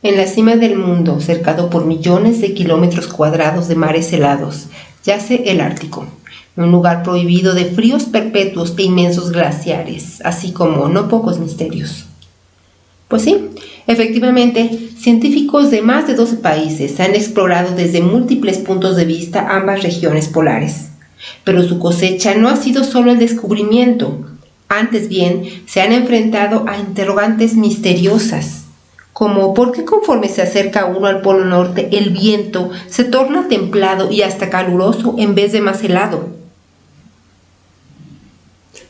En la cima del mundo, cercado por millones de kilómetros cuadrados de mares helados, yace el Ártico, un lugar prohibido de fríos perpetuos e inmensos glaciares, así como no pocos misterios. Pues sí, efectivamente, científicos de más de 12 países han explorado desde múltiples puntos de vista ambas regiones polares. Pero su cosecha no ha sido solo el descubrimiento, antes bien se han enfrentado a interrogantes misteriosas, como ¿por qué conforme se acerca uno al Polo Norte el viento se torna templado y hasta caluroso en vez de más helado?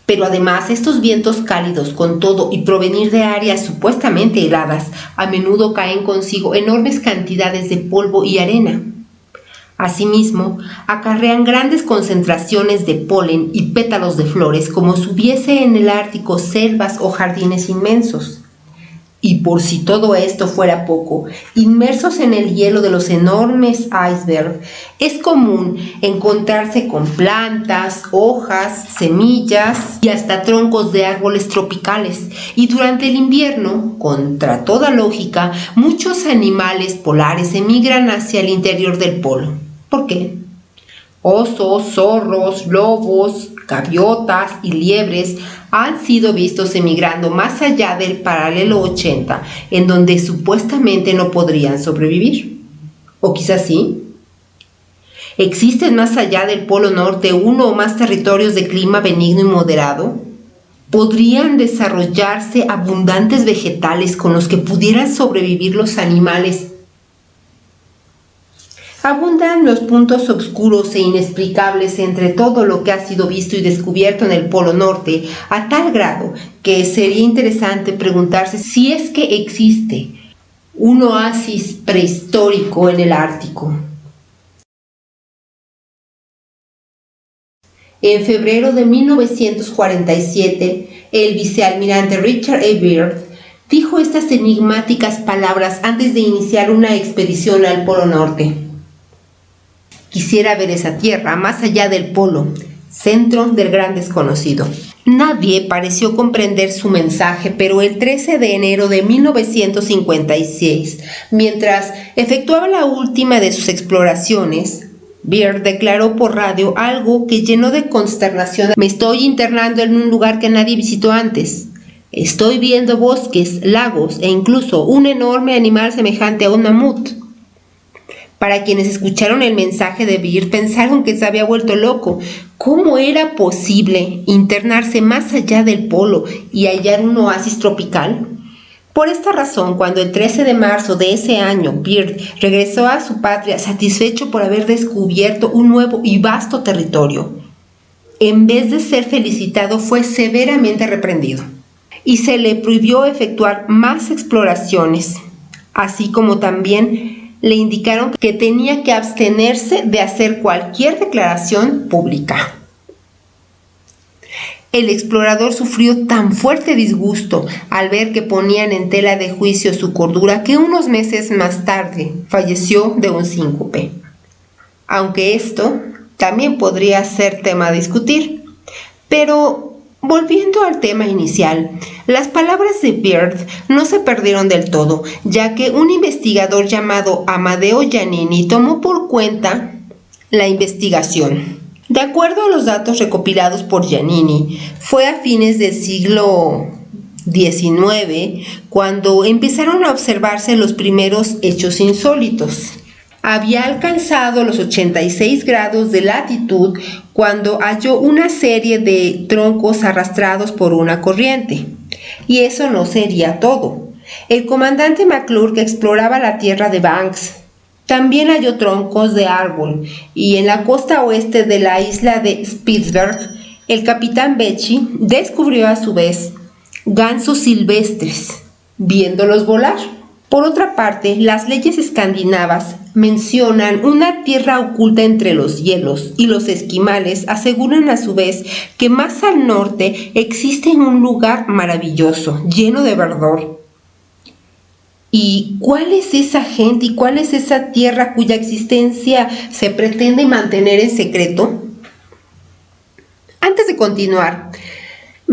Pero además estos vientos cálidos con todo y provenir de áreas supuestamente heladas a menudo caen consigo enormes cantidades de polvo y arena. Asimismo, acarrean grandes concentraciones de polen y pétalos de flores como si hubiese en el Ártico selvas o jardines inmensos. Y por si todo esto fuera poco, inmersos en el hielo de los enormes icebergs, es común encontrarse con plantas, hojas, semillas y hasta troncos de árboles tropicales. Y durante el invierno, contra toda lógica, muchos animales polares emigran hacia el interior del polo. ¿Por qué? Osos, zorros, lobos, gaviotas y liebres han sido vistos emigrando más allá del paralelo 80, en donde supuestamente no podrían sobrevivir. ¿O quizás sí? ¿Existen más allá del Polo Norte uno o más territorios de clima benigno y moderado? ¿Podrían desarrollarse abundantes vegetales con los que pudieran sobrevivir los animales? Abundan los puntos oscuros e inexplicables entre todo lo que ha sido visto y descubierto en el Polo Norte, a tal grado que sería interesante preguntarse si es que existe un oasis prehistórico en el Ártico. En febrero de 1947, el vicealmirante Richard A. Byrd dijo estas enigmáticas palabras antes de iniciar una expedición al Polo Norte. Quisiera ver esa tierra más allá del polo, centro del gran desconocido. Nadie pareció comprender su mensaje, pero el 13 de enero de 1956, mientras efectuaba la última de sus exploraciones, Byrd declaró por radio algo que llenó de consternación. Me estoy internando en un lugar que nadie visitó antes. Estoy viendo bosques, lagos e incluso un enorme animal semejante a un mamut. Para quienes escucharon el mensaje de Byrd pensaron que se había vuelto loco. ¿Cómo era posible internarse más allá del polo y hallar un oasis tropical? Por esta razón, cuando el 13 de marzo de ese año Byrd regresó a su patria satisfecho por haber descubierto un nuevo y vasto territorio, en vez de ser felicitado fue severamente reprendido y se le prohibió efectuar más exploraciones, así como también le indicaron que tenía que abstenerse de hacer cualquier declaración pública. El explorador sufrió tan fuerte disgusto al ver que ponían en tela de juicio su cordura que unos meses más tarde falleció de un síncope. Aunque esto también podría ser tema a discutir. Pero volviendo al tema inicial, las palabras de Byrd no se perdieron del todo, ya que un investigador llamado Amadeo Giannini tomó por cuenta la investigación. De acuerdo a los datos recopilados por Giannini, fue a fines del siglo XIX cuando empezaron a observarse los primeros hechos insólitos. Había alcanzado los 86 grados de latitud cuando halló una serie de troncos arrastrados por una corriente. Y eso no sería todo. El comandante McClure, que exploraba la tierra de Banks, también halló troncos de árbol, y en la costa oeste de la isla de Spitsberg, el capitán Becchi descubrió a su vez gansos silvestres, viéndolos volar. Por otra parte, las leyes escandinavas mencionan una tierra oculta entre los hielos y los esquimales aseguran a su vez que más al norte existe un lugar maravilloso, lleno de verdor. ¿Y cuál es esa gente y cuál es esa tierra cuya existencia se pretende mantener en secreto? Antes de continuar,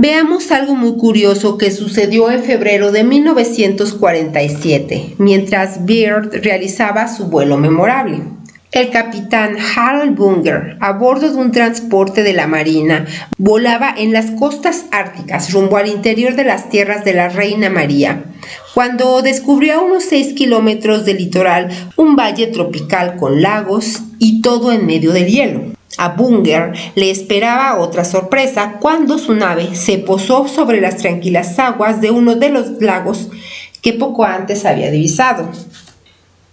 Veamos algo muy curioso que sucedió en febrero de 1947, mientras Byrd realizaba su vuelo memorable. El capitán Harold Bunger, a bordo de un transporte de la Marina, volaba en las costas árticas rumbo al interior de las tierras de la Reina María, cuando descubrió a unos 6 kilómetros del litoral un valle tropical con lagos y todo en medio del hielo. A Bunger le esperaba otra sorpresa cuando su nave se posó sobre las tranquilas aguas de uno de los lagos que poco antes había divisado.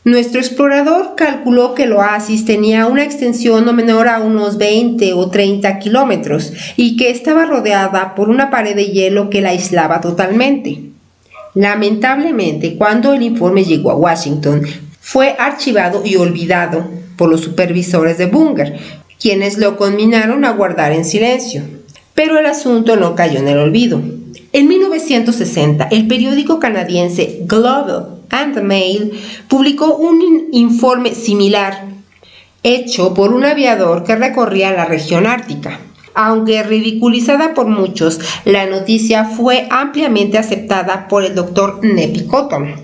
Nuestro explorador calculó que el oasis tenía una extensión no menor a unos 20 o 30 kilómetros y que estaba rodeada por una pared de hielo que la aislaba totalmente. Lamentablemente, cuando el informe llegó a Washington, fue archivado y olvidado por los supervisores de Bunger, quienes lo conminaron a guardar en silencio. Pero el asunto no cayó en el olvido. En 1960, el periódico canadiense Global and the Mail publicó un informe similar, hecho por un aviador que recorría la región ártica. Aunque ridiculizada por muchos, la noticia fue ampliamente aceptada por el Dr. Neppy Cotton,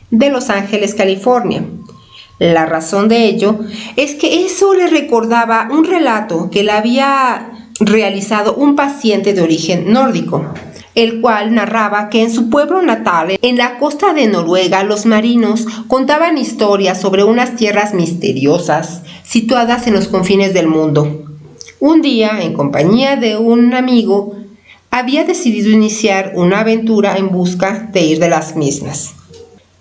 de Los Ángeles, California. La razón de ello es que eso le recordaba un relato que le había realizado un paciente de origen nórdico, el cual narraba que en su pueblo natal, en la costa de Noruega, los marinos contaban historias sobre unas tierras misteriosas situadas en los confines del mundo. Un día, en compañía de un amigo, había decidido iniciar una aventura en busca de ir de las mismas.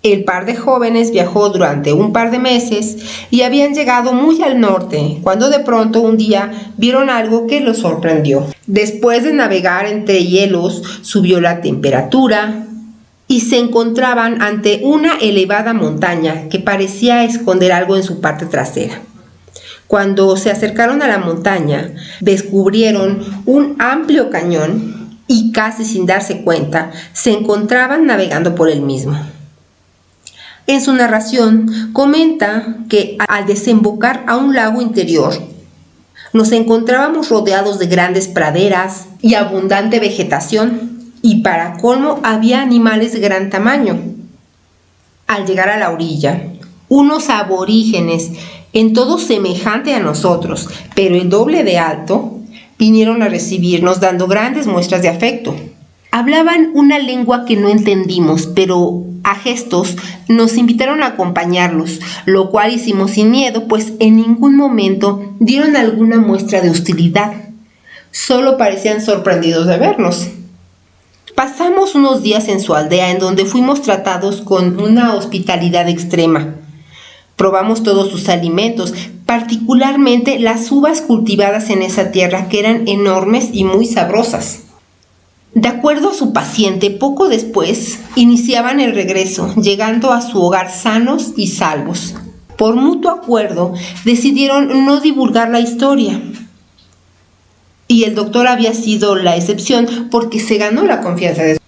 El par de jóvenes viajó durante un par de meses y habían llegado muy al norte, cuando de pronto un día vieron algo que los sorprendió. Después de navegar entre hielos, subió la temperatura y se encontraban ante una elevada montaña que parecía esconder algo en su parte trasera. Cuando se acercaron a la montaña, descubrieron un amplio cañón y casi sin darse cuenta, se encontraban navegando por el mismo. En su narración comenta que al desembocar a un lago interior, nos encontrábamos rodeados de grandes praderas y abundante vegetación, y para colmo había animales de gran tamaño. Al llegar a la orilla, unos aborígenes, en todo semejante a nosotros, pero el doble de alto, vinieron a recibirnos dando grandes muestras de afecto. Hablaban una lengua que no entendimos, pero a gestos nos invitaron a acompañarlos, lo cual hicimos sin miedo, pues en ningún momento dieron alguna muestra de hostilidad. Solo parecían sorprendidos de vernos. Pasamos unos días en su aldea, en donde fuimos tratados con una hospitalidad extrema. Probamos todos sus alimentos, particularmente las uvas cultivadas en esa tierra, que eran enormes y muy sabrosas. De acuerdo a su paciente, poco después iniciaban el regreso, llegando a su hogar sanos y salvos. Por mutuo acuerdo, decidieron no divulgar la historia. Y el doctor había sido la excepción porque se ganó la confianza de su.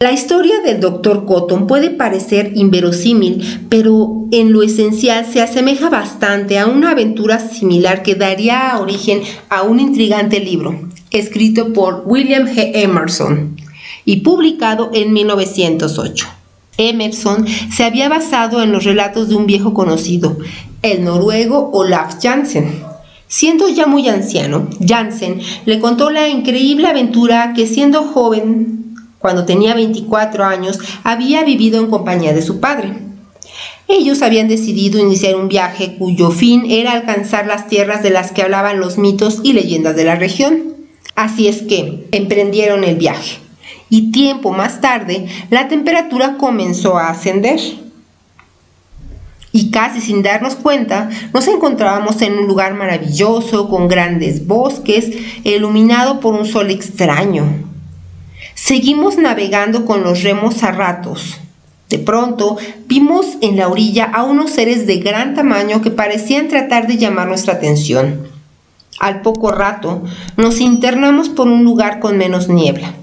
La historia del Dr. Cotton puede parecer inverosímil, pero en lo esencial se asemeja bastante a una aventura similar que daría origen a un intrigante libro, escrito por William G. Emerson y publicado en 1908. Emerson se había basado en los relatos de un viejo conocido, el noruego Olaf Jansen. Siendo ya muy anciano, Jansen le contó la increíble aventura que, siendo joven, cuando tenía 24 años, había vivido en compañía de su padre. Ellos habían decidido iniciar un viaje cuyo fin era alcanzar las tierras de las que hablaban los mitos y leyendas de la región. Así es que emprendieron el viaje, y tiempo más tarde la temperatura comenzó a ascender. Y casi sin darnos cuenta, nos encontrábamos en un lugar maravilloso, con grandes bosques, iluminado por un sol extraño. Seguimos navegando con los remos a ratos. De pronto, vimos en la orilla a unos seres de gran tamaño que parecían tratar de llamar nuestra atención. Al poco rato, nos internamos por un lugar con menos niebla.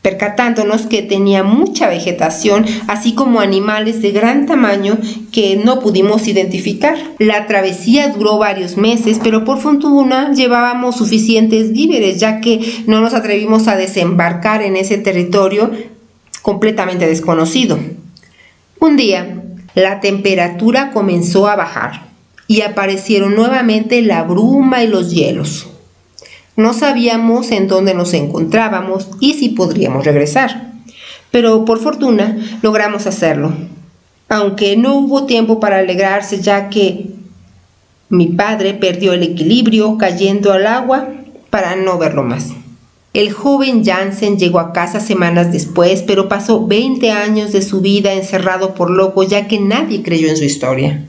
percatándonos que tenía mucha vegetación, así como animales de gran tamaño que no pudimos identificar. La travesía duró varios meses, pero por fortuna llevábamos suficientes víveres, ya que no nos atrevimos a desembarcar en ese territorio completamente desconocido. Un día, la temperatura comenzó a bajar y aparecieron nuevamente la bruma y los hielos. No sabíamos en dónde nos encontrábamos y si podríamos regresar, pero por fortuna logramos hacerlo, aunque no hubo tiempo para alegrarse, ya que mi padre perdió el equilibrio cayendo al agua para no verlo más. El joven Jansen llegó a casa semanas después, pero pasó 20 años de su vida encerrado por loco, ya que nadie creyó en su historia.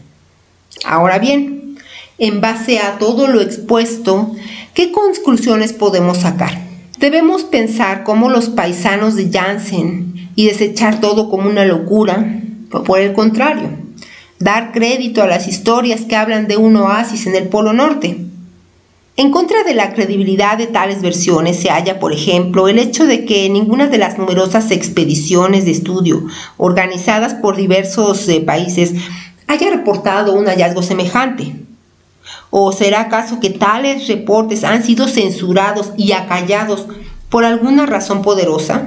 Ahora bien, en base a todo lo expuesto, ¿qué conclusiones podemos sacar? Debemos pensar como los paisanos de Jansen y desechar todo como una locura, o por el contrario, dar crédito a las historias que hablan de un oasis en el Polo Norte. En contra de la credibilidad de tales versiones se halla, por ejemplo, el hecho de que ninguna de las numerosas expediciones de estudio organizadas por diversos países haya reportado un hallazgo semejante. ¿O será acaso que tales reportes han sido censurados y acallados por alguna razón poderosa?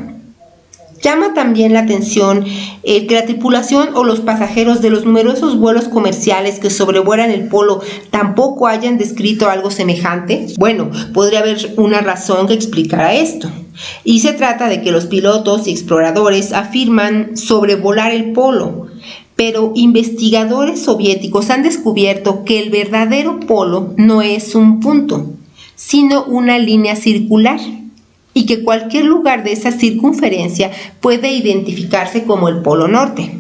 Llama también la atención que la tripulación o los pasajeros de los numerosos vuelos comerciales que sobrevuelan el polo tampoco hayan descrito algo semejante. Bueno, podría haber una razón que explicara esto. Y se trata de que los pilotos y exploradores afirman sobrevolar el polo, pero investigadores soviéticos han descubierto que el verdadero polo no es un punto, sino una línea circular, y que cualquier lugar de esa circunferencia puede identificarse como el Polo Norte.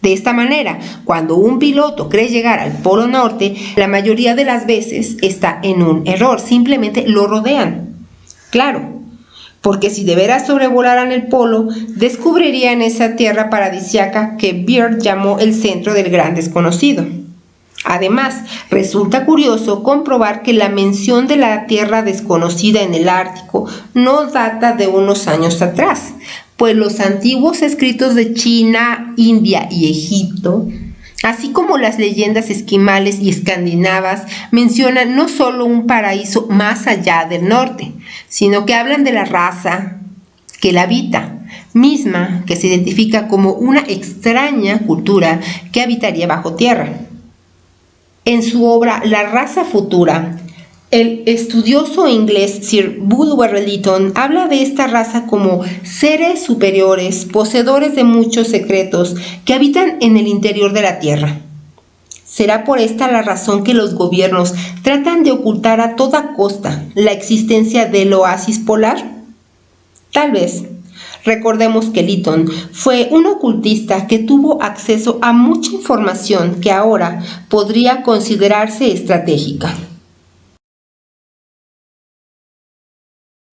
De esta manera, cuando un piloto cree llegar al Polo Norte, la mayoría de las veces está en un error, simplemente lo rodean. Claro, porque si de veras sobrevolaran el polo, descubrirían esa tierra paradisíaca que Byrd llamó el centro del gran desconocido. Además, resulta curioso comprobar que la mención de la tierra desconocida en el Ártico no data de unos años atrás, pues los antiguos escritos de China, India y Egipto, así como las leyendas esquimales y escandinavas, mencionan no solo un paraíso más allá del norte, sino que hablan de la raza que la habita, misma que se identifica como una extraña cultura que habitaría bajo tierra. En su obra La raza futura, el estudioso inglés Sir Bulwer Lytton habla de esta raza como seres superiores, poseedores de muchos secretos que habitan en el interior de la Tierra. ¿Será por esta la razón que los gobiernos tratan de ocultar a toda costa la existencia del oasis polar? Tal vez. Recordemos que Lytton fue un ocultista que tuvo acceso a mucha información que ahora podría considerarse estratégica.